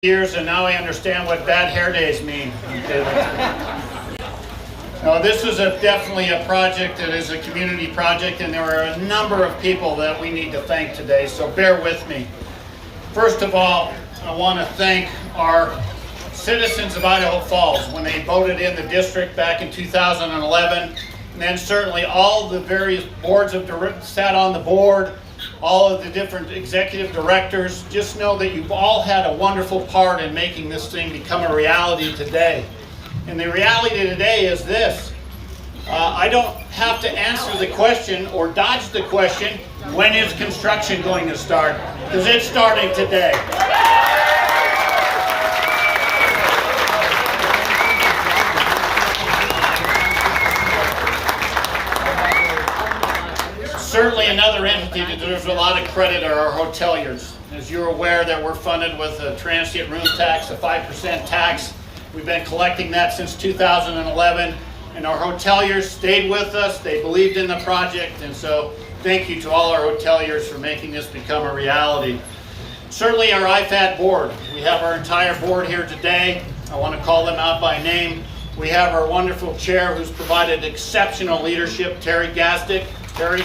years, and now I understand what bad hair days mean. Now, this is definitely a project that is a community project, and there are a number of people that we need to thank today, so bear with me. First of all, I want to thank our citizens of Idaho Falls when they voted in the district back in 2011, and then certainly all the various boards of sat on the board, all of the different executive directors. Just know that you've all had a wonderful part in making this thing become a reality today. And the reality today is this. I don't have to answer the question or dodge the question, when is construction going to start? Because it's starting today. Certainly another entity that deserves a lot of credit are our hoteliers. As you're aware that we're funded with a transient room tax, a 5% tax. We've been collecting that since 2011, and our hoteliers stayed with us. They believed in the project, and so thank you to all our hoteliers for making this become a reality. Certainly our IFAD board. We have our entire board here today. I want to call them out by name. We have our wonderful chair who's provided exceptional leadership, Terry Gatnick. Terry.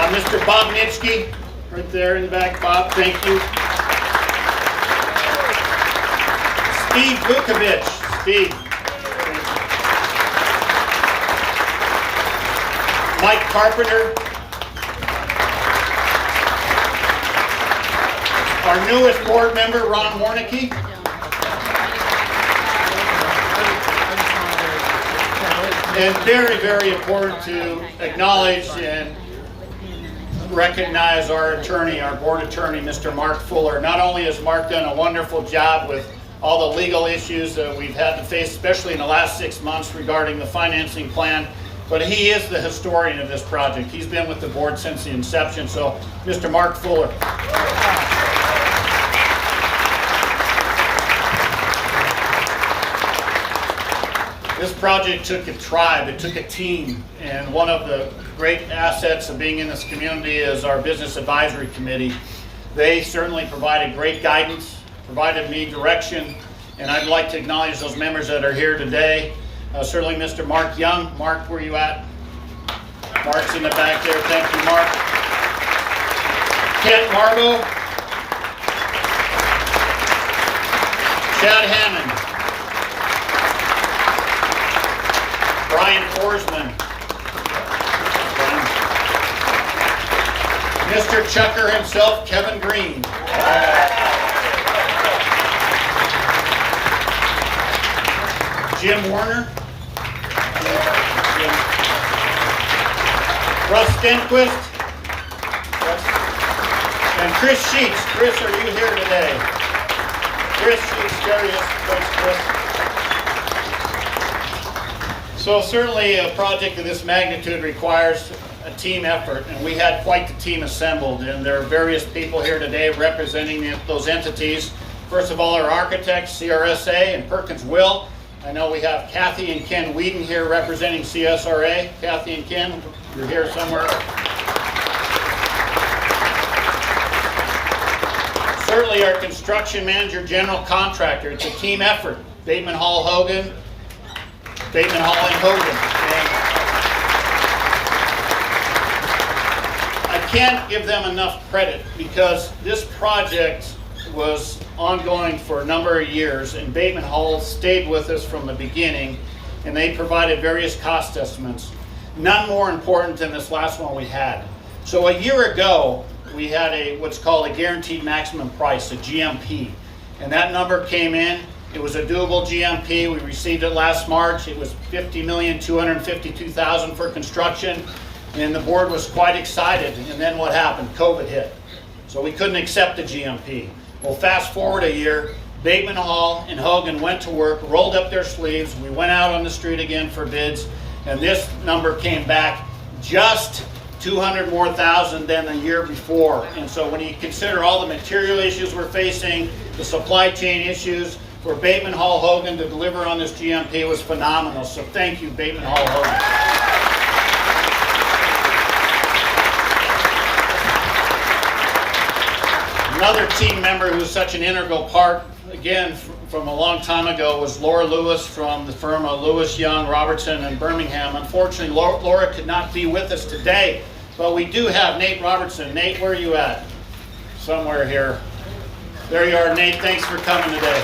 Mr. Bob Nitschke, right there in the back. Bob, thank you. Steve Vukovic. Steve. Mike Carpenter. Our newest board member, Ron Warnicki. And very, very important to acknowledge and recognize our attorney, our board attorney, Mr. Mark Fuller. Not only has Mark done a wonderful job with all the legal issues that we've had to face, especially in the last 6 months regarding the financing plan, but he is the historian of this project. He's been with the board since the inception, so Mr. Mark Fuller. This project took a tribe, it took a team, and one of the great assets of being in this community is our Business Advisory Committee. They certainly provided great guidance, provided me direction, and I'd like to acknowledge those members that are here today. Certainly Mr. Mark Young. Mark, where are you at? Mark's in the back there. Thank you, Mark. Kent Margo. Chad Hammond. Brian Forsman. Mr. Chucker himself, Kevin Green. Jim Warner. Russ Stenquist. And Chris Sheets. Chris, are you here today? Chris Sheets, there he is. Thanks, Chris. So certainly a project of this magnitude requires a team effort, and we had quite the team assembled, and there are various people here today representing those entities. First of all, our architects, CRSA and Perkins Will. I know we have Kathy and Ken Whedon here representing CSRA. Kathy and Ken, you're here somewhere. Certainly our construction manager, general contractor. It's a team effort. Bateman Hall Hogan. Bateman Hall and Hogan. And I can't give them enough credit because this project was ongoing for a number of years, and Bateman Hall stayed with us from the beginning, and they provided various cost estimates. None more important than this last one we had. So a year ago, we had what's called a guaranteed maximum price, a GMP, and that number came in. It was a doable GMP. We received it last March. It was $50,252,000 for construction, and the board was quite excited. And then what happened? COVID hit. So we couldn't accept the GMP. Well, fast forward a year, Bateman Hall and Hogan went to work, rolled up their sleeves. We went out on the street again for bids, and this number came back just $200,000 more than the year before. And so when you consider all the material issues we're facing, the supply chain issues, for Bateman Hall Hogan to deliver on this GMP was phenomenal. So thank you, Bateman Hall Hogan. team member who was such an integral part, again, from a long time ago, was Laura Lewis from the firm of Lewis, Young, Robertson, and Birmingham. Unfortunately, Laura could not be with us today, but we do have Nate Robertson. Nate, where are you at? Somewhere here. There you are, Nate. Thanks for coming today.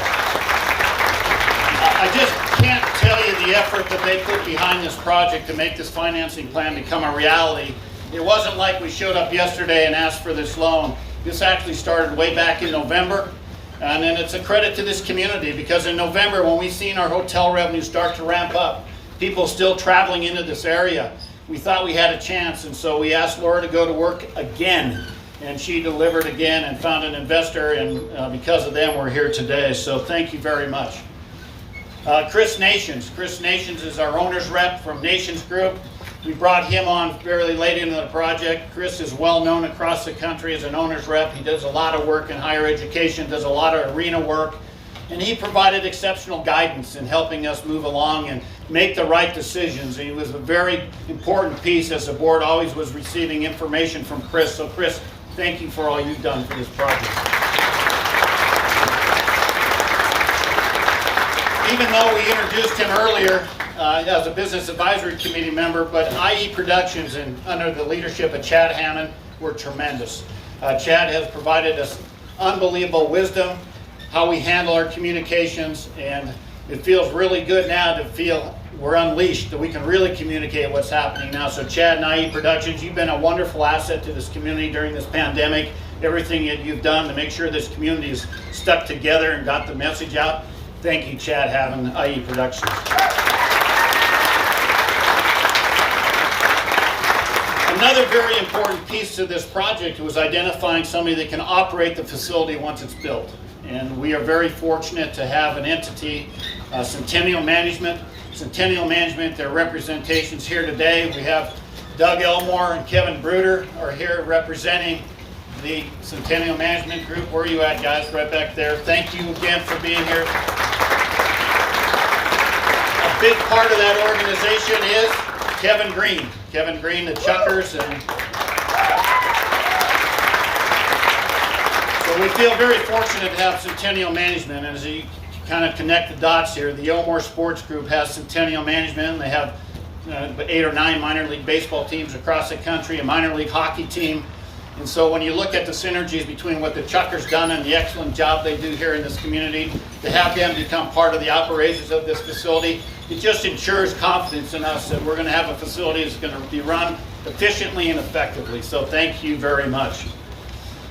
I just can't tell you the effort that they put behind this project to make this financing plan become a reality. It wasn't like we showed up yesterday and asked for this loan. This actually started way back in November, and then it's a credit to this community because in November, when we seen our hotel revenue start to ramp up, people still traveling into this area, we thought we had a chance, and so we asked Laura to go to work again, and she delivered again and found an investor, and because of them, we're here today. So thank you very much. Chris Nations. Chris Nations is our owner's rep from Nations Group. We brought him on fairly late into the project. Chris is well known across the country as an owner's rep. He does a lot of work in higher education, does a lot of arena work, and he provided exceptional guidance in helping us move along and make the right decisions. And he was a very important piece as the board always was receiving information from Chris. So Chris, thank you for all you've done for this project. Even though we introduced him earlier as a business advisory committee member, but IE Productions and under the leadership of Chad Hammond were tremendous. Chad has provided us unbelievable wisdom, how we handle our communications, and it feels really good now to feel we're unleashed, that we can really communicate what's happening now. So Chad and IE Productions, you've been a wonderful asset to this community during this pandemic. Everything that you've done to make sure this community is stuck together and got the message out. Thank you, Chad Hammond, IE Productions. Another very important piece to this project was identifying somebody that can operate the facility once it's built. And we are very fortunate to have an entity, Centennial Management. Centennial Management, their representations here today. We have Doug Elmore and Kevin Bruder are here representing the Centennial Management Group. Where are you at, guys? Right back there. Thank you again for being here. A big part of that organization is Kevin Green. Kevin Green, the Chuckers, and so we feel very fortunate to have Centennial Management. And as you kind of connect the dots here, the Elmore Sports Group has Centennial Management. They have 8 or 9 minor league baseball teams across the country, a minor league hockey team. And so when you look at the synergies between what the Chuckers done and the excellent job they do here in this community, to have them become part of the operations of this facility, it just ensures confidence in us that we're going to have a facility that's going to be run efficiently and effectively. So thank you very much.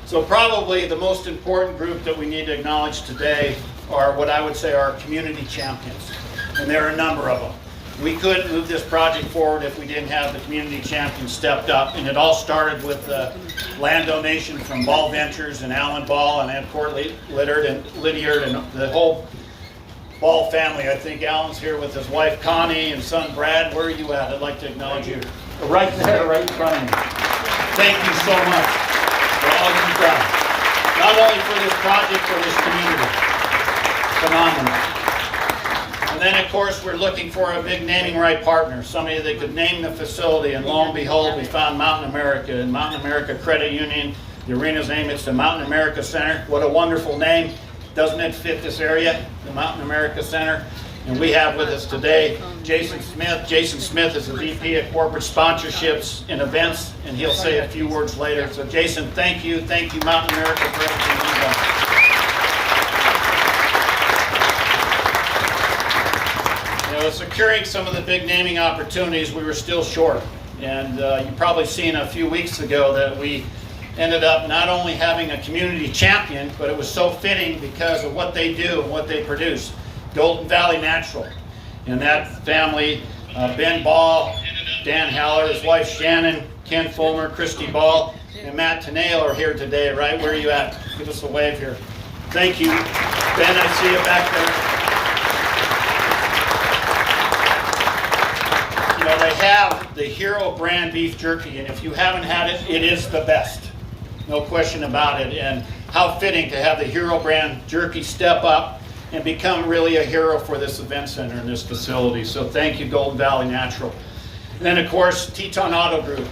So probably the most important group that we need to acknowledge today are what I would say are community champions. And there are a number of them. We couldn't move this project forward if we didn't have the community champions stepped up. And it all started with land donation from Ball Ventures and Alan Ball and Ed Court Lydiard and the whole Ball family. I think Alan's here with his wife Connie and son Brad. Where are you at? I'd like to acknowledge you. Right there, right in front of me. Thank you so much for all you've done. Not only for this project, for this community. Phenomenal. And then, of course, we're looking for a big naming right partner, somebody that could name the facility. And lo and behold, we found Mountain America. And Mountain America Credit Union, the arena's name, it's the Mountain America Center. What a wonderful name. Doesn't it fit this area, the Mountain America Center? And we have with us today Jason Smith. Jason Smith is the VP of Corporate Sponsorships and Events, and he'll say a few words later. So Jason, thank you. Thank you, Mountain America, for everything you've done. Securing some of the big naming opportunities, we were still short. And you probably seen a few weeks ago that we ended up not only having a community champion, but it was so fitting because of what they do and what they produce. Golden Valley Natural. And that family, Ben Ball, Dan Haller, his wife Shannon, Ken Fulmer, Christy Ball, and Matt Tenale are here today, right? Where are you at? Give us a wave here. Thank you. Ben, I see you back there. You know, they have the Hero brand beef jerky, and if you haven't had it, it is the best. No question about it. And how fitting to have the Hero brand jerky step up and become really a hero for this event center and this facility. So thank you, Golden Valley Natural. And then, of course, Teton Auto Group.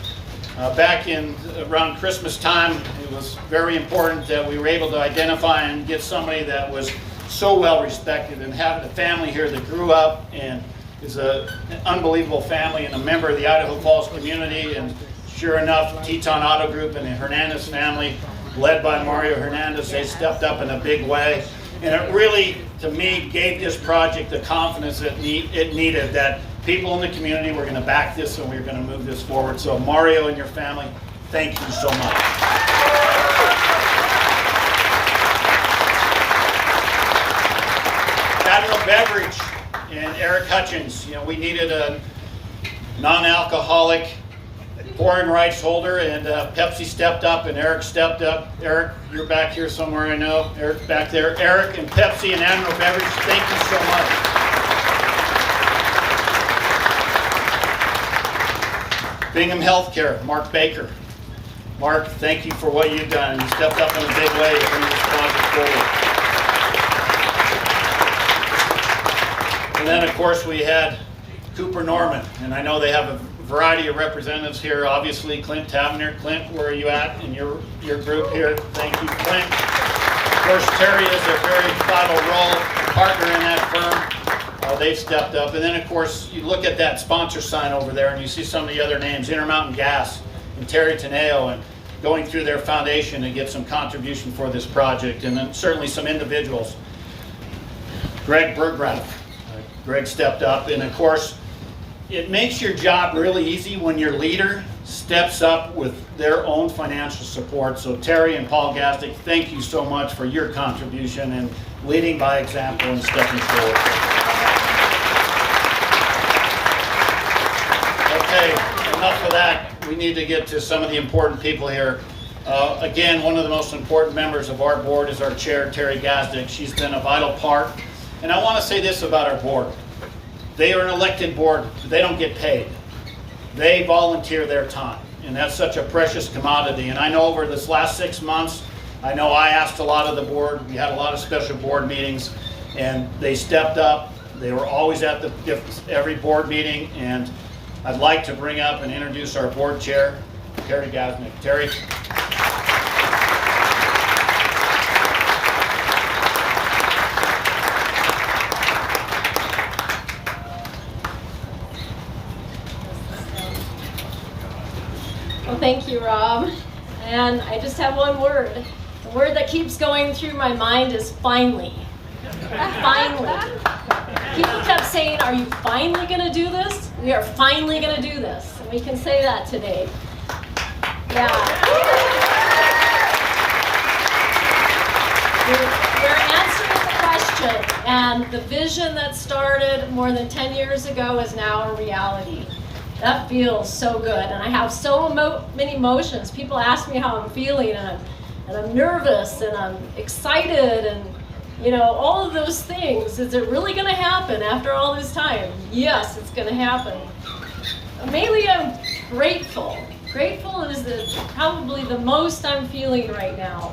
Back in around Christmas time, it was very important that we were able to identify and get somebody that was so well respected, and have a family here that grew up and is an unbelievable family and a member of the Idaho Falls community. And sure enough, Teton Auto Group and the Hernandez family, led by Mario Hernandez, they stepped up in a big way. And it really, to me, gave this project the confidence that it needed, that people in the community were going to back this and we were going to move this forward. So Mario and your family, thank you so much. Admiral Beverage and Eric Hutchins, we needed a non-alcoholic pouring rights holder, and Pepsi stepped up and Eric stepped up. Eric, you're back here somewhere, I know. Eric back there. Eric and Pepsi and Admiral Beverage, thank you so much. Bingham Healthcare, Mark Baker. Mark, thank you for what you've done. You stepped up in a big way to bring this project forward. And then, of course, we had Cooper Norman, and I know they have a variety of representatives here. Obviously, Clint Tavener. Clint, where are you at in your group here? Thank you, Clint. Of course, Terry is a very vital role partner in that firm. They've stepped up. And then, of course, you look at that sponsor sign over there and you see some of the other names, Intermountain Gas and Terry Teneo, and going through their foundation to get some contribution for this project. And then certainly some individuals. Greg Bergraff. Greg stepped up. And of course, it makes your job really easy when your leader steps up with their own financial support. So Terry and Paul Gatnick, thank you so much for your contribution and leading by example and stepping forward. Okay, enough of that. We need to get to some of the important people here. Again, one of the most important members of our board is our chair, Terry Gatnick. She's been a vital part. And I want to say this about our board. They are an elected board. They don't get paid. They volunteer their time. And that's such a precious commodity. And I know over this last 6 months, I know I asked a lot of the board. We had a lot of special board meetings. And they stepped up. They were always at every board meeting. And I'd like to bring up and introduce our board chair, Terry Gatnick. Terry. Well, thank you, Rob. And I just have one word. The word that keeps going through my mind is finally. Finally. People kept saying, are you finally going to do this? We are finally going to do this. And we can say that today. Yeah. We're answering the question. And the vision that started more than 10 years ago is now a reality. That feels so good, and I have so many emotions. People ask me how I'm feeling, and I'm nervous, and I'm excited, and all of those things. Is it really going to happen after all this time? Yes, it's going to happen. Mainly, I'm grateful. Grateful is probably the most I'm feeling right now.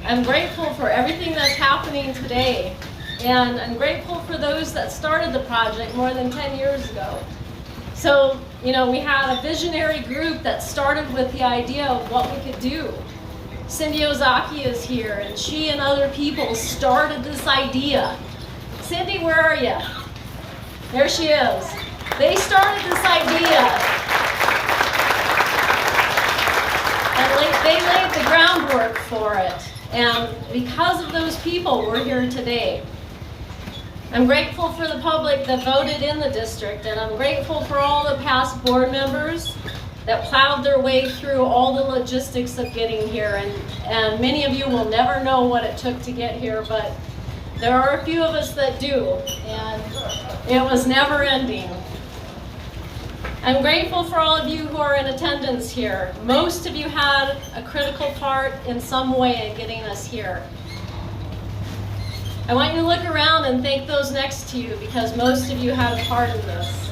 I'm grateful for everything that's happening today, and I'm grateful for those that started the project more than 10 years ago. So, we had a visionary group that started with the idea of what we could do. Cindy Ozaki is here, and she and other people started this idea. Cindy, where are you? There she is. They started this idea. And they laid the groundwork for it. And because of those people, we're here today. I'm grateful for the public that voted in the district, and I'm grateful for all the past board members that plowed their way through all the logistics of getting here. And many of you will never know what it took to get here, but there are a few of us that do, and it was never ending. I'm grateful for all of you who are in attendance here. Most of you had a critical part in some way in getting us here. I want you to look around and thank those next to you, because most of you had a part in this.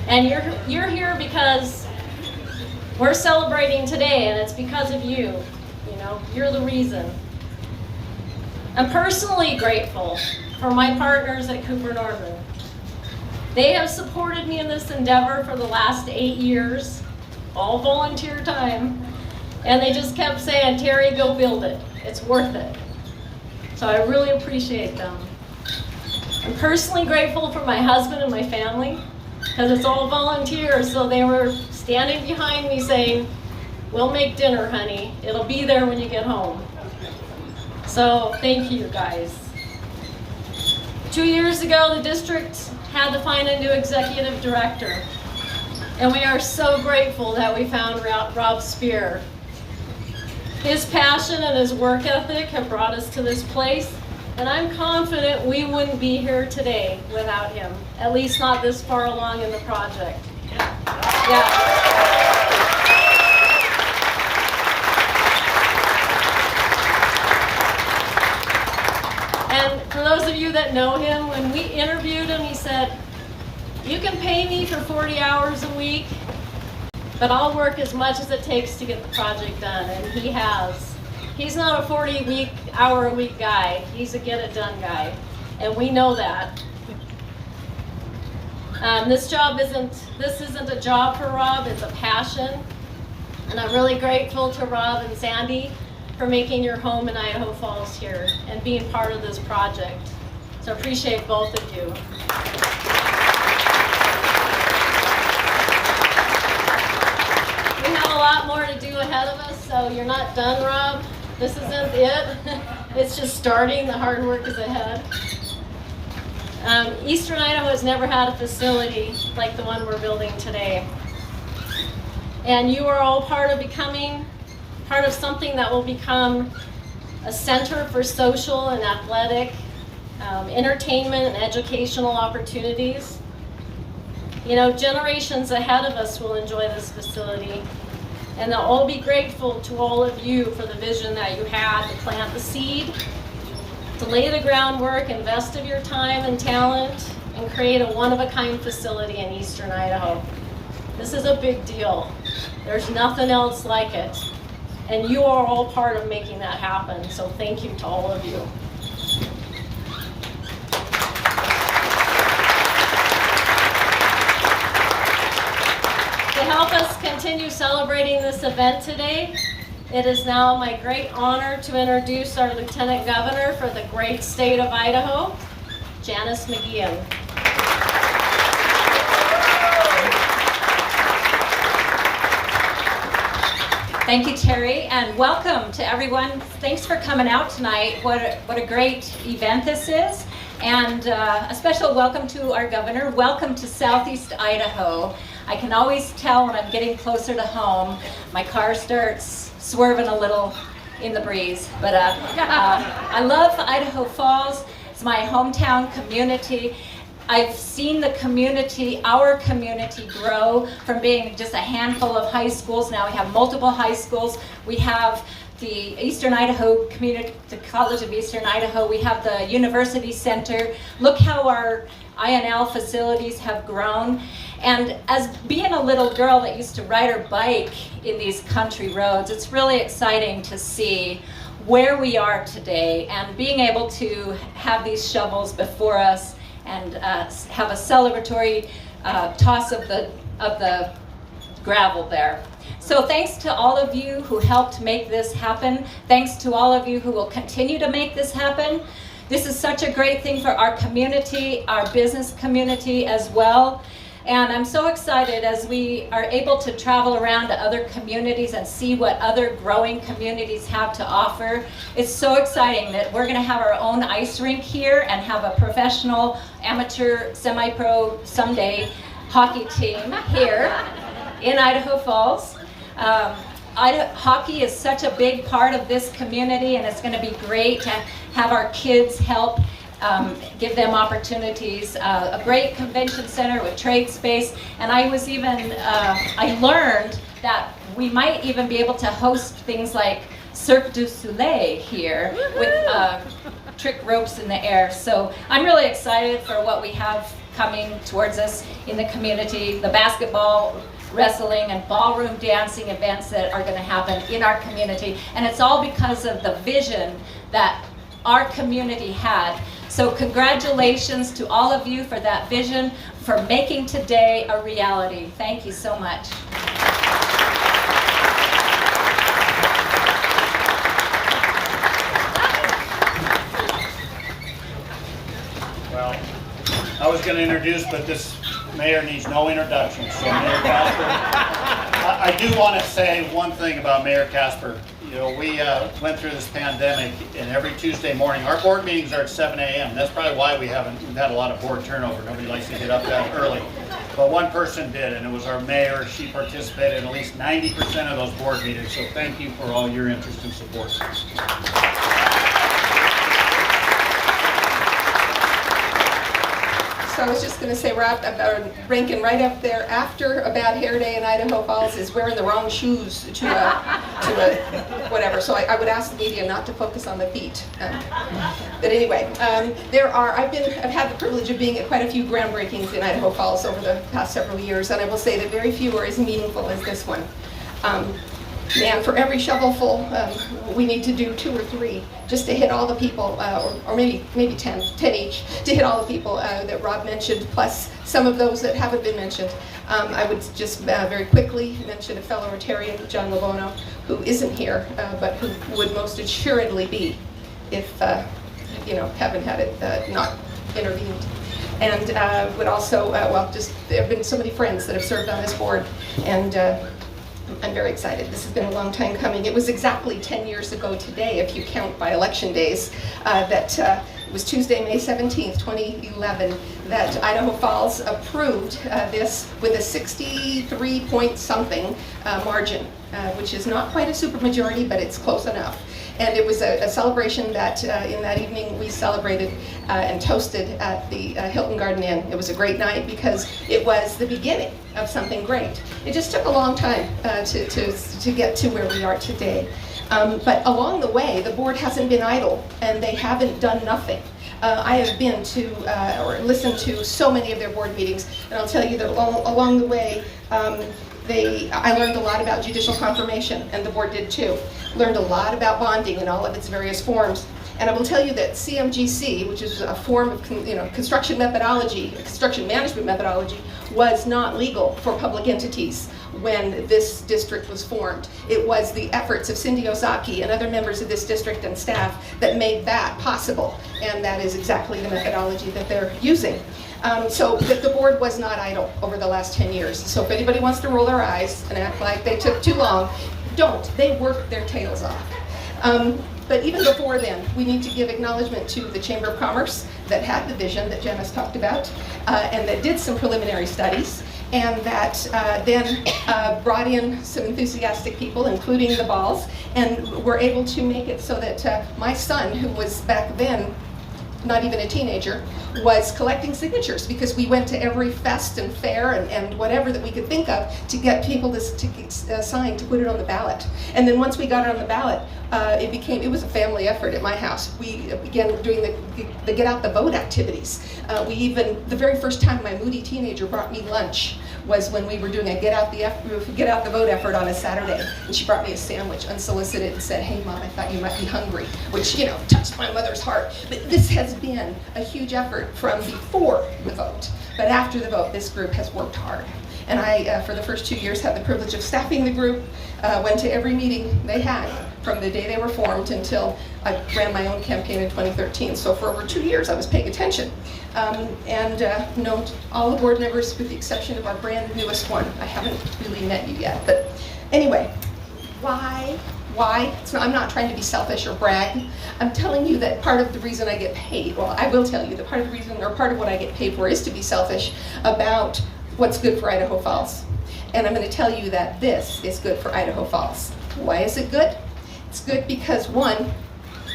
And you're here because we're celebrating today, and it's because of you. You're the reason. I'm personally grateful for my partners at Cooper Norman. They have supported me in this endeavor for the last 8 years. all volunteer time. And they just kept saying, Terry, go build it. It's worth it. So I really appreciate them. I'm personally grateful for my husband and my family, because it's all volunteers, so they were standing behind me saying, we'll make dinner, honey. It'll be there when you get home. So thank you, guys. 2 years ago, the district had to find a new executive director. And we are so grateful that we found Rob Spear. His passion and his work ethic have brought us to this place, and I'm confident we wouldn't be here today without him, at least not this far along in the project. Yeah. And for those of you that know him, when we interviewed him, he said, you can pay me for 40 hours a week, but I'll work as much as it takes to get the project done, and he has. He's not a 40-hour-a-week guy. He's a get-it-done guy, and we know that. This isn't a job for Rob, it's a passion, and I'm really grateful to Rob and Sandy for making your home in Idaho Falls here and being part of this project. So I appreciate both of you. We have a lot more to do ahead of us, so you're not done, Rob. This isn't it. It's just starting. The hard work is ahead. Eastern Idaho has never had a facility like the one we're building today. And you are all part of something that will become a center for social and athletic, entertainment and educational opportunities. You know, generations ahead of us will enjoy this facility, and they'll all be grateful to all of you for the vision that you had to plant the seed, to lay the groundwork, invest of your time and talent, and create a one-of-a-kind facility in Eastern Idaho. This is a big deal. There's nothing else like it. And you are all part of making that happen, so thank you to all of you. To help us continue celebrating this event today, it is now my great honor to introduce our Lieutenant Governor for the great state of Idaho, Janice McGeehan. Thank you, Terry, and welcome to everyone. Thanks for coming out tonight. What a great event this is. And a special welcome to our governor. Welcome to Southeast Idaho. I can always tell when I'm getting closer to home, my car starts swerving a little in the breeze. But I love Idaho Falls. It's my hometown community. I've seen the community, our community, grow from being just a handful of high schools. Now we have multiple high schools. We have the Eastern Idaho Community, the College of Eastern Idaho. We have the University Center. Look how our INL facilities have grown. And as being a little girl that used to ride her bike in these country roads, it's really exciting to see where we are today and being able to have these shovels before us and have a celebratory toss of the gravel there. So thanks to all of you who helped make this happen. Thanks to all of you who will continue to make this happen. This is such a great thing for our community, our business community as well. And I'm so excited as we are able to travel around to other communities and see what other growing communities have to offer. It's so exciting that we're going to have our own ice rink here and have a professional, amateur, semi-pro, someday hockey team here in Idaho Falls. Hockey is such a big part of this community, and it's going to be great to have our kids help give them opportunities. A great convention center with trade space, and I learned that we might even be able to host things like Cirque du Soleil here with trick ropes in the air. So I'm really excited for what we have coming towards us in the community, the basketball, wrestling, and ballroom dancing events that are going to happen in our community. And it's all because of the vision that our community had. So congratulations to all of you for that vision, for making today a reality. Thank you so much. I was going to introduce, but this mayor needs no introduction. So Mayor Casper, I do want to say one thing about Mayor Casper. You know, we went through this pandemic, and every Tuesday morning, our board meetings are at 7 a.m. That's probably why we've had a lot of board turnover. Nobody likes to get up that early. But one person did, and it was our mayor. She participated in at least 90% of those board meetings. So thank you for all your interest and support. So I was just going to say, ranking right up there after a bad hair day in Idaho Falls is wearing the wrong shoes to a whatever. So I would ask the media not to focus on the feet. But anyway, I've had the privilege of being at quite a few groundbreakings in Idaho Falls over the past several years, and I will say that very few are as meaningful as this one. Man, for every shovelful, we need to do 2 or 3 just to hit all the people, or maybe 10 each, to hit all the people that Rob mentioned, plus some of those that haven't been mentioned. I would just very quickly mention a fellow Rotarian, John Labono, who isn't here, but who would most assuredly be if, heaven had it not intervened. And would also, there have been so many friends that have served on this board, and I'm very excited. This has been a long time coming. It was exactly 10 years ago today, if you count by election days, that it was Tuesday, May 17th, 2011, that Idaho Falls approved this with a 63 point something margin, which is not quite a supermajority, but it's close enough. And it was a celebration that in that evening we celebrated and toasted at the Hilton Garden Inn. It was a great night because it was the beginning of something great. It just took a long time to get to where we are today. But along the way, the board hasn't been idle, and they haven't done nothing. I have been to or listened to so many of their board meetings, and I'll tell you that along the way, I learned a lot about judicial confirmation, and the board did too. Learned a lot about bonding in all of its various forms. And I will tell you that CMGC, which is a form of construction management methodology, was not legal for public entities when this district was formed. It was the efforts of Cindy Ozaki and other members of this district and staff that made that possible, and that is exactly the methodology that they're using. So the board was not idle over the last 10 years. So if anybody wants to roll their eyes and act like they took too long, don't. They worked their tails off. But even before then, we need to give acknowledgement to the Chamber of Commerce that had the vision that Janice talked about, and that did some preliminary studies, and that then brought in some enthusiastic people, including the Balls, and were able to make it so that my son, who was back then not even a teenager, was collecting signatures, because we went to every fest and fair and whatever that we could think of to get people to sign to put it on the ballot. And then once we got it on the ballot, it was a family effort at my house. We began doing the get out the vote activities. The very first time my moody teenager brought me lunch was when we were doing a get out the vote effort on a Saturday, and she brought me a sandwich unsolicited and said, "Hey Mom, I thought you might be hungry," which touched my mother's heart. But this has been a huge effort from before the vote, but after the vote, this group has worked hard. And I, for the first 2 years, had the privilege of staffing the group, went to every meeting they had from the day they were formed until I ran my own campaign in 2013. So for over 2 years, I was paying attention. Known all the board members with the exception of our brand newest one. I haven't really met you yet, but anyway, why? I'm not trying to be selfish or brag. I'm telling you that part of the reason I get paid, well, I will tell you that part of the reason, or part of what I get paid for, is to be selfish about what's good for Idaho Falls. And I'm going to tell you that this is good for Idaho Falls. Why is it good? It's good because, one,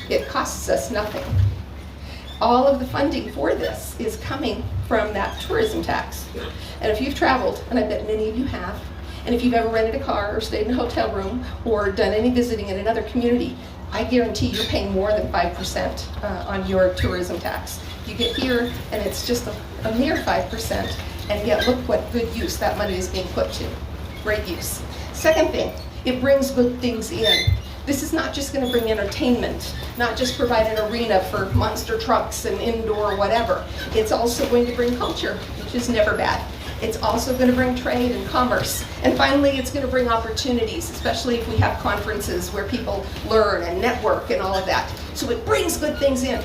it costs us nothing. All of the funding for this is coming from that tourism tax. And if you've traveled, and I bet many of you have, and if you've ever rented a car or stayed in a hotel room or done any visiting in another community, I guarantee you're paying more than 5% on your tourism tax. You get here and it's just a mere 5%, and yet look what good use that money is being put to. Great use. Second thing, it brings good things in. This is not just going to bring entertainment, not just provide an arena for monster trucks and indoor whatever. It's also going to bring culture, which is never bad. It's also going to bring trade and commerce. And finally, it's going to bring opportunities, especially if we have conferences where people learn and network and all of that. So it brings good things in.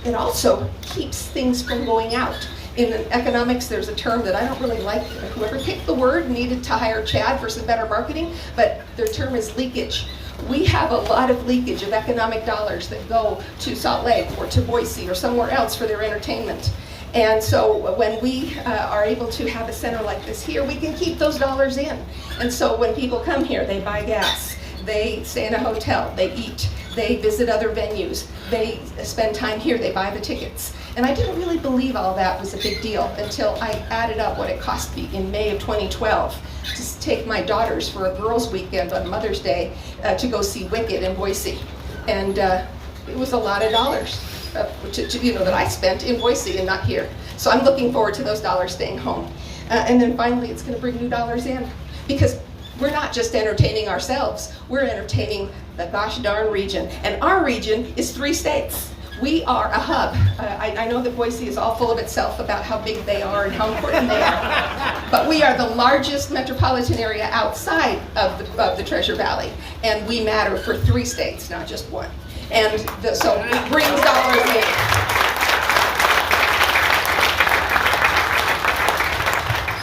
It also keeps things from going out. In economics, there's a term that I don't really like. Whoever picked the word needed to hire Chad for some better marketing, but their term is leakage. We have a lot of leakage of economic dollars that go to Salt Lake or to Boise or somewhere else for their entertainment. And so when we are able to have a center like this here, we can keep those dollars in. And so when people come here, they buy gas, they stay in a hotel, they eat, they visit other venues, they spend time here, they buy the tickets. And I didn't really believe all that was a big deal until I added up what it cost me in May of 2012 to take my daughters for a girls' weekend on Mother's Day to go see Wicked in Boise. And it was a lot of dollars that I spent in Boise and not here. So I'm looking forward to those dollars staying home. And then finally, it's going to bring new dollars in, because we're not just entertaining ourselves, we're entertaining the gosh darn region. And our region is 3 states. We are a hub. I know that Boise is all full of itself about how big they are and how important they are, but we are the largest metropolitan area outside of the Treasure Valley, and we matter for 3 states, not just 1. And so it brings dollars in.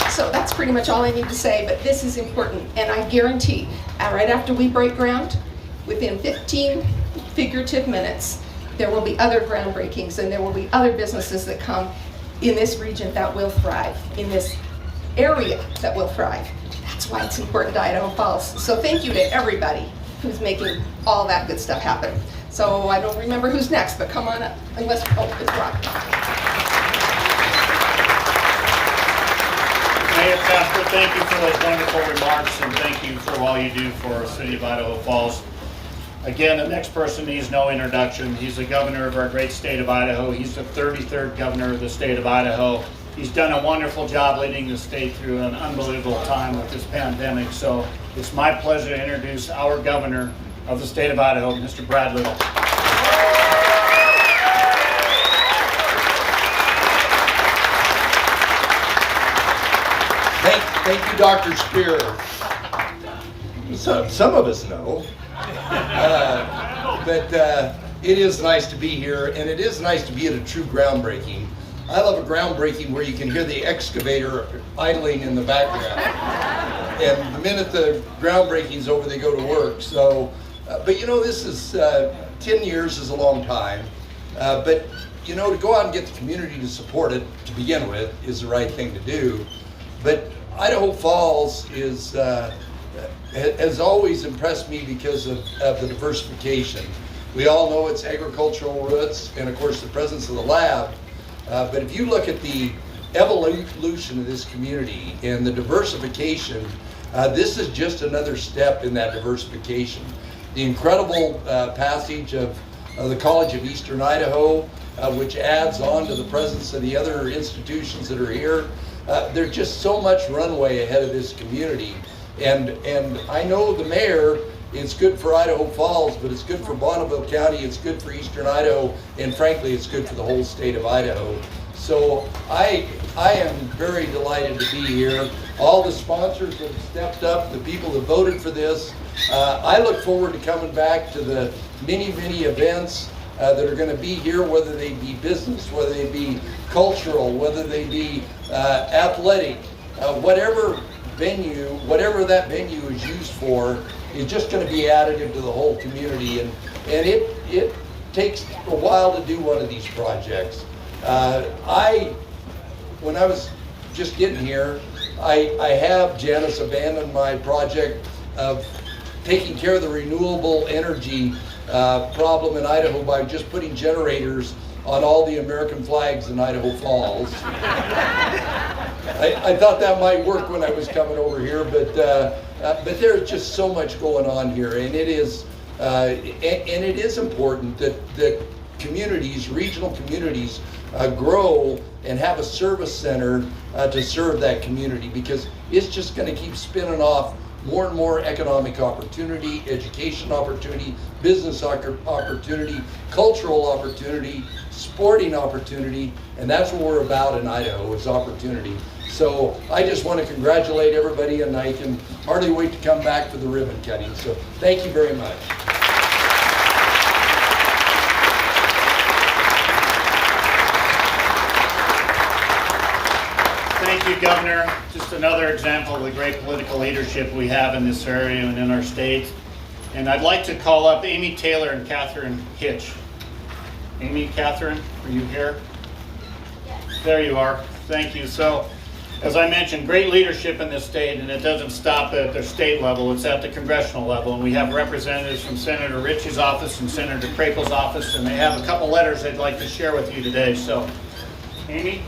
So that's pretty much all I need to say, but this is important, and I guarantee, right after we break ground, within 15 figurative minutes, there will be other groundbreakings, and there will be other businesses that come in this region that will thrive, in this area that will thrive. That's why it's important to Idaho Falls. So thank you to everybody who's making all that good stuff happen. So I don't remember who's next, but come on up, unless, it's Rob. Mayor Casper, thank you for those wonderful remarks, and thank you for all you do for the city of Idaho Falls. Again, the next person needs no introduction. He's the governor of our great state of Idaho. He's the 33rd governor of the state of Idaho. He's done a wonderful job leading the state through an unbelievable time with this pandemic. So it's my pleasure to introduce our governor of the state of Idaho, Mr. Brad Little. Thank you, Dr. Spear. Some of us know. But it is nice to be here, and it is nice to be at a true groundbreaking. I love a groundbreaking where you can hear the excavator idling in the background. And the minute the groundbreaking's over, they go to work. So, but you know, this is 10 years is a long time. But you know, to go out and get the community to support it to begin with is the right thing to do. But Idaho Falls is has always impressed me because of the diversification. We all know its agricultural roots and of course the presence of the lab, but if you look at the evolution of this community and the diversification, this is just another step in that diversification. The incredible passage of the College of Eastern Idaho, which adds on to the presence of the other institutions that are here. There's just so much runway ahead of this community. And I know the mayor, it's good for Idaho Falls, but it's good for Bonneville County, it's good for Eastern Idaho, and frankly, it's good for the whole state of Idaho. So I am very delighted to be here. All the sponsors that have stepped up, the people that voted for this. I look forward to coming back to the many events that are going to be here, whether they be business, whether they be cultural, whether they be athletic, whatever venue, whatever that venue is used for, is just going to be additive to the whole community, and it takes a while to do one of these projects. When I was just getting here, I have, Janice, abandoned my project of taking care of the renewable energy problem in Idaho by just putting generators on all the American flags in Idaho Falls. I thought that might work when I was coming over here, but there's just so much going on here, and it is important that communities, regional communities, grow and have a service center to serve that community, because it's just going to keep spinning off more and more economic opportunity, education opportunity, business opportunity, cultural opportunity, sporting opportunity, and that's what we're about in Idaho, is opportunity. So I just want to congratulate everybody, and I can hardly wait to come back for the ribbon cutting. So thank you very much. Thank you, Governor. Just another example of the great political leadership we have in this area and in our state. And I'd like to call up Amy Taylor and Catherine Hitch. Amy, Catherine, are you here? Yes. There you are. Thank you. So, as I mentioned, great leadership in this state, and it doesn't stop at the state level, it's at the congressional level. And we have representatives from Senator Ritchie's office and Senator Crapo's office, and they have a couple letters they'd like to share with you today. So, Amy?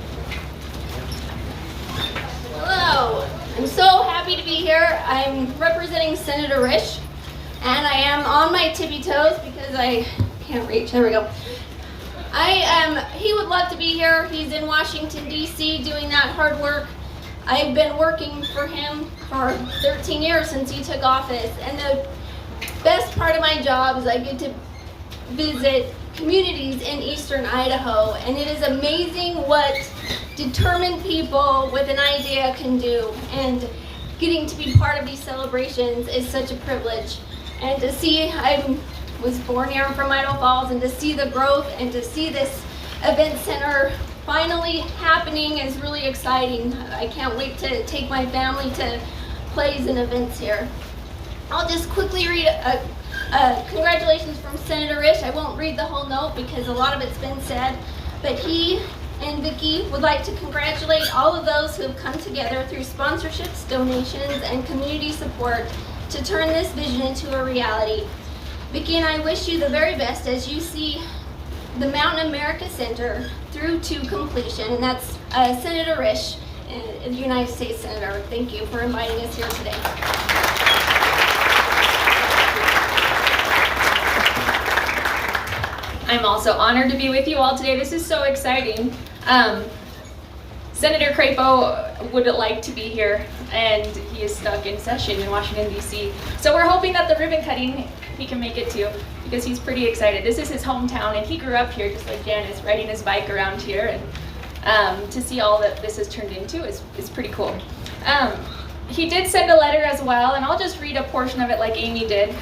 Hello, I'm so happy to be here. I'm representing Senator Rich, and I am on my tippy toes because I can't reach. There we go. He would love to be here. He's in Washington, D.C. doing that hard work. I've been working for him for 13 years since he took office, and the best part of my job is I get to visit communities in eastern Idaho, and it is amazing what determined people with an idea can do, and getting to be part of these celebrations is such a privilege. And to see, I was born here from Idaho Falls, and to see the growth and to see this event center finally happening is really exciting. I can't wait to take my family to plays and events here. I'll just quickly read congratulations from Senator Rich. I won't read the whole note because a lot of it's been said, but he and Vicki would like to congratulate all of those who have come together through sponsorships, donations, and community support to turn this vision into a reality. Vicki and I wish you the very best as you see the Mountain America Center through to completion, and that's Senator Rich, the United States Senator. Thank you for inviting us here today. I'm also honored to be with you all today. This is so exciting. Senator Crapo would like to be here, and he is stuck in session in Washington, D.C. So we're hoping that the ribbon cutting he can make it to, because he's pretty excited. This is his hometown, and he grew up here just like Janice, riding his bike around here, and to see all that this has turned into is pretty cool. He did send a letter as well, and I'll just read a portion of it like Amy did.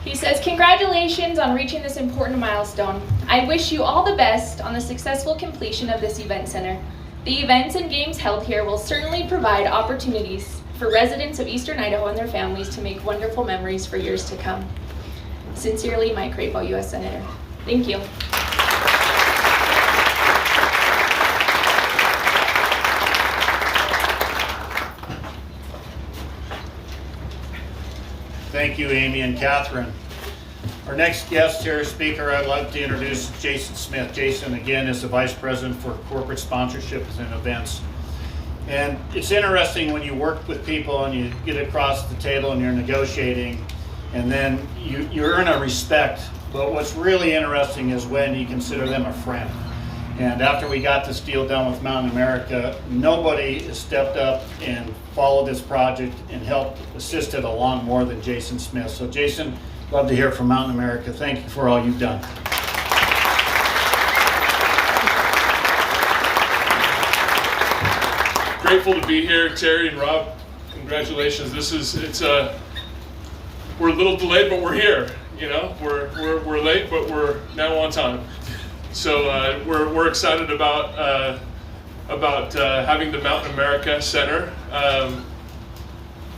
He says, "Congratulations on reaching this important milestone. I wish you all the best on the successful completion of this event center. The events and games held here will certainly provide opportunities for residents of Eastern Idaho and their families to make wonderful memories for years to come. Sincerely, Mike Crapo, U.S. Senator." Thank you. Thank you, Amy and Catherine. Our next guest here, speaker, I'd like to introduce Jason Smith. Jason, again, is the Vice President for Corporate Sponsorships and Events. And it's interesting when you work with people and you get across the table and you're negotiating, and then you earn a respect. But what's really interesting is when you consider them a friend. And after we got this deal done with Mountain America, nobody stepped up and followed this project and helped assist it along more than Jason Smith. So Jason, love to hear from Mountain America. Thank you for all you've done. Grateful to be here, Terry and Rob. Congratulations. We're a little delayed, but we're here. You know, we're late, but we're now on time. So we're excited about having the Mountain America Center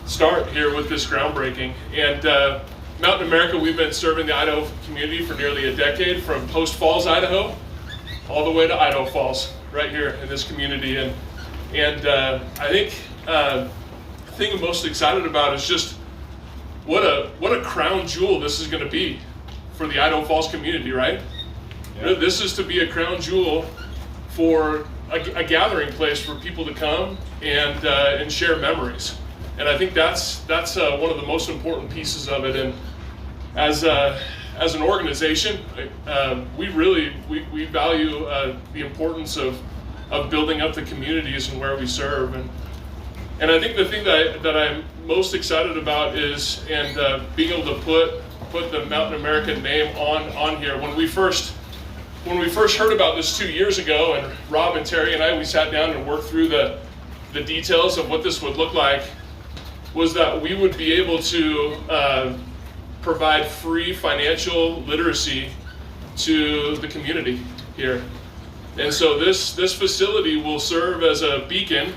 start here with this groundbreaking. And Mountain America, we've been serving the Idaho community for nearly a decade, from Post Falls, Idaho, all the way to Idaho Falls, right here in this community. And I think the thing I'm most excited about is just what a crown jewel this is going to be for the Idaho Falls community, right? Yeah. This is to be a crown jewel for a gathering place for people to come and share memories. And I think that's one of the most important pieces of it. And as an organization, we value the importance of building up the communities and where we serve. And I think the thing that I'm most excited about is being able to put the Mountain America name on here. When we first heard about this 2 years ago, and Rob and Terry and I, we sat down and worked through the details of what this would look like, was that we would be able to provide free financial literacy to the community here. And so this facility will serve as a beacon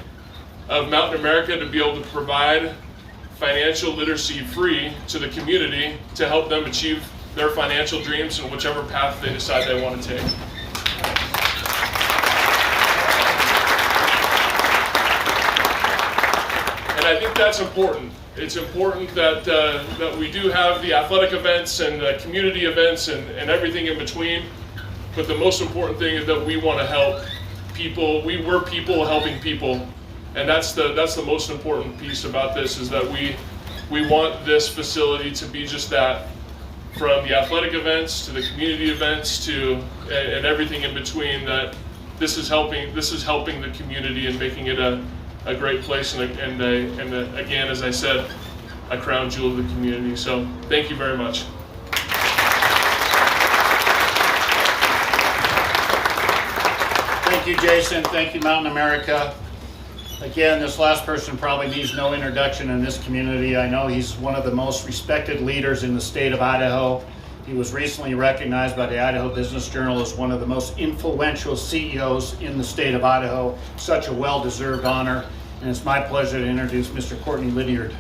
of Mountain America to be able to provide financial literacy free to the community to help them achieve their financial dreams in whichever path they decide they want to take. And I think that's important. It's important that that we do have the athletic events and the community events and everything in between. But the most important thing is that we want to help people. We're people helping people, and that's the most important piece about this, is that we want this facility to be just that, from the athletic events to the community events to and everything in between. That this is helping the community and making it a great place and again, as I said, a crown jewel of the community. So thank you very much. Thank you, Jason. Thank you, Mountain America. Again, this last person probably needs no introduction in this community. I know he's one of the most respected leaders in the state of Idaho. He was recently recognized by the Idaho Business Journal as one of the most influential CEOs in the state of Idaho. Such a well-deserved honor. And it's my pleasure to introduce Mr. Courtney Lydiard.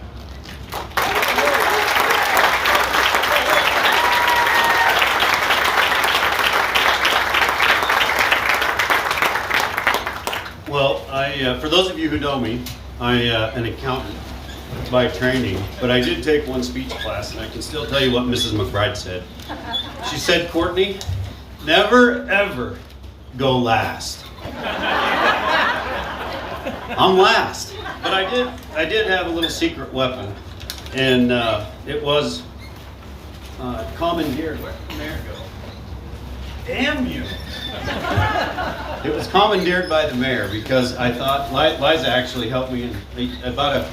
Well, for those of you who know me, I'm an accountant by training, but I did take one speech class, and I can still tell you what Mrs. McBride said. She said, "Courtney, never ever go last." I'm last, but I did have a little secret weapon, and it was commandeered. Where'd the mayor go? Damn you! It was commandeered by the mayor because I thought Liza actually helped me about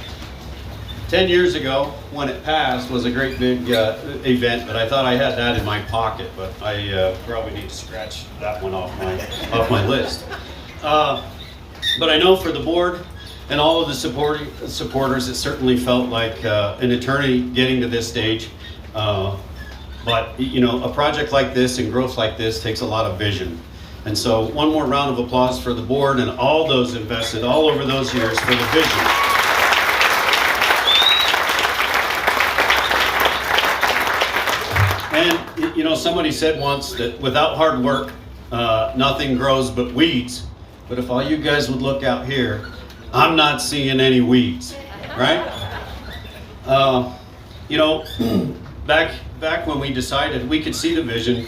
10 years ago when it passed was a great big event, but I thought I had that in my pocket, but I probably need to scratch that one off my list. But I know for the board and all of the supporters, it certainly felt like an eternity getting to this stage. But you know, a project like this and growth like this takes a lot of vision. And so one more round of applause for the board and all those invested all over those years for the vision. And you know, somebody said once that without hard work, nothing grows but weeds. But if all you guys would look out here, I'm not seeing any weeds, right? You know, back when we decided, we could see the vision,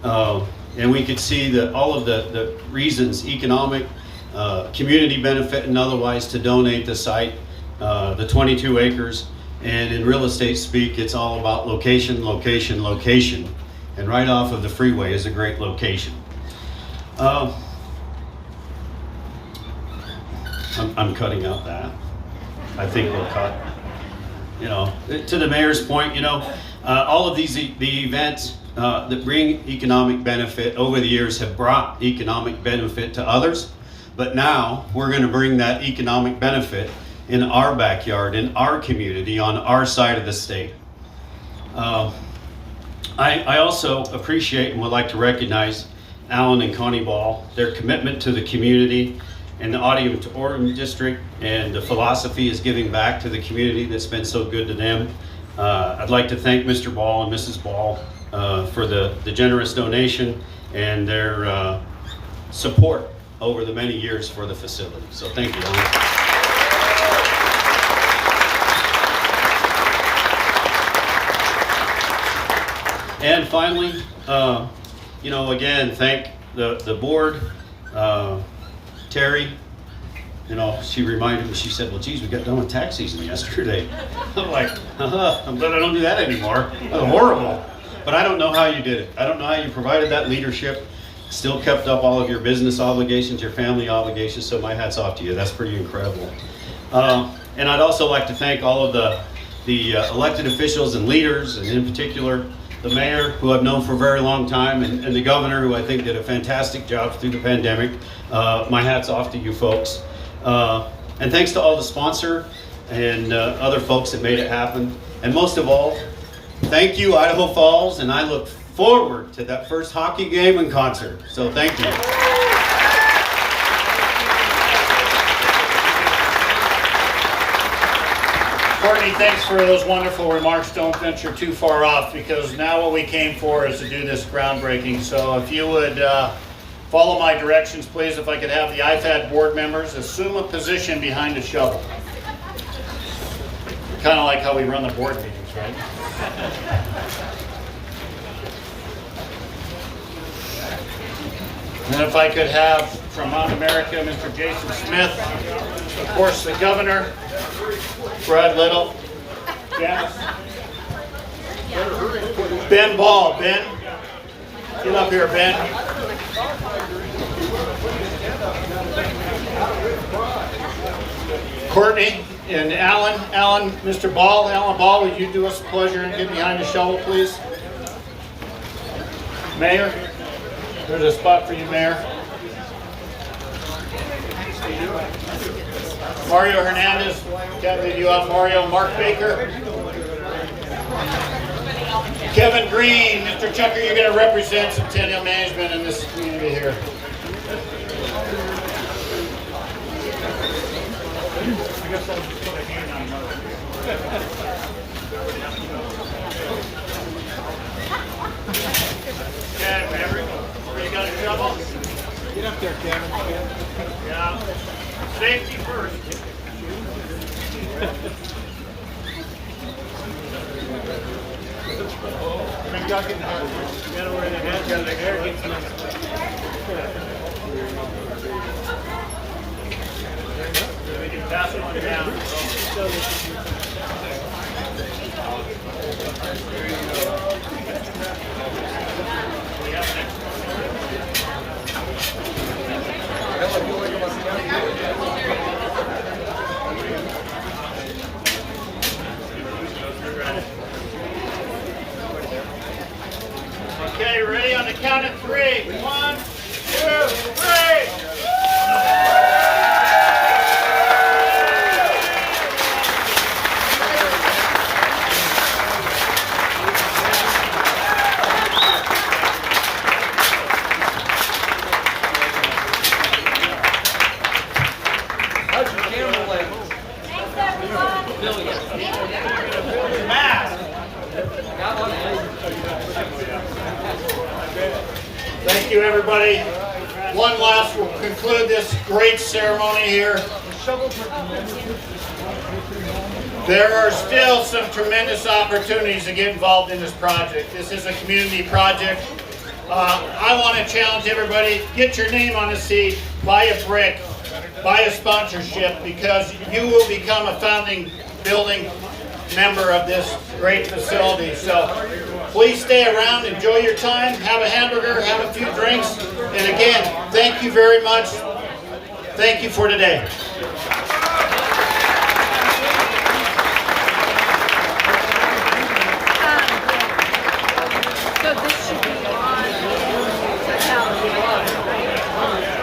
and we could see all of the reasons, economic, community benefit, and otherwise, to donate the site, the 22 acres. And in real estate speak, it's all about location, location, location. And right off of the freeway is a great location. I'm cutting out that. I think we'll cut. You know, to the mayor's point, you know, all of the events that bring economic benefit over the years have brought economic benefit to others, but now we're going to bring that economic benefit in our backyard, in our community, on our side of the state. I also appreciate and would like to recognize Alan and Connie Ball, their commitment to the community and the Auditorium district, and the philosophy is giving back to the community that's been so good to them. I'd like to thank Mr. Ball and Mrs. Ball for the generous donation and their support over the many years for the facility. So thank you. And finally, you know, again, thank the board, Terry. You know, she reminded me, she said, well, geez, we got done with tax season yesterday. I'm like, I'm glad I don't do that anymore. That's horrible. But I don't know how you did it. I don't know how you provided that leadership, still kept up all of your business obligations, your family obligations, so my hat's off to you. That's pretty incredible. And I'd also like to thank all of the elected officials and leaders, and in particular, the mayor, who I've known for a very long time, and the governor, who I think did a fantastic job through the pandemic. My hat's off to you folks. And thanks to all the sponsor and other folks that made it happen. And most of all, thank you, Idaho Falls, and I look forward to that first hockey game and concert. So thank you. Courtney, thanks for those wonderful remarks. Don't venture too far off, because now what we came for is to do this groundbreaking. So if you would follow my directions, please. If I could have the IFAD board members assume a position behind a shovel. Kind of like how we run the board meetings, right? And if I could have from Mount America, Mr. Jason Smith, of course the governor, Brad Little, Janice, Ben Ball. Ben, get up here, Ben. Courtney and Alan, Mr. Ball, Alan Ball, would you do us a pleasure and get behind the shovel, please? Mayor, there's a spot for you, Mayor. Mario Hernandez, can't leave you off, Mario. Mark Baker. Kevin Green, Mr. Chucker, you're going to represent Centennial Management in this community here. Okay, Maverick, you got a shovel? Get up there, Kevin. Yeah. Safety first. I'm talking hard. You gotta wear the hat, because the hair gets messed up. We can pass one down. We have next one. Okay, ready on the count of 3. 1, 2, 3. Thank you, everybody. One last, we'll conclude this great ceremony here. There are still some tremendous opportunities to get involved in this project. This is a community project. I want to challenge everybody, get your name on a seat, buy a brick, buy a sponsorship, because you will become a founding building member of this great facility. So please stay around, enjoy your time, have a hamburger, have a few drinks, and again, thank you very much. Thank you for today.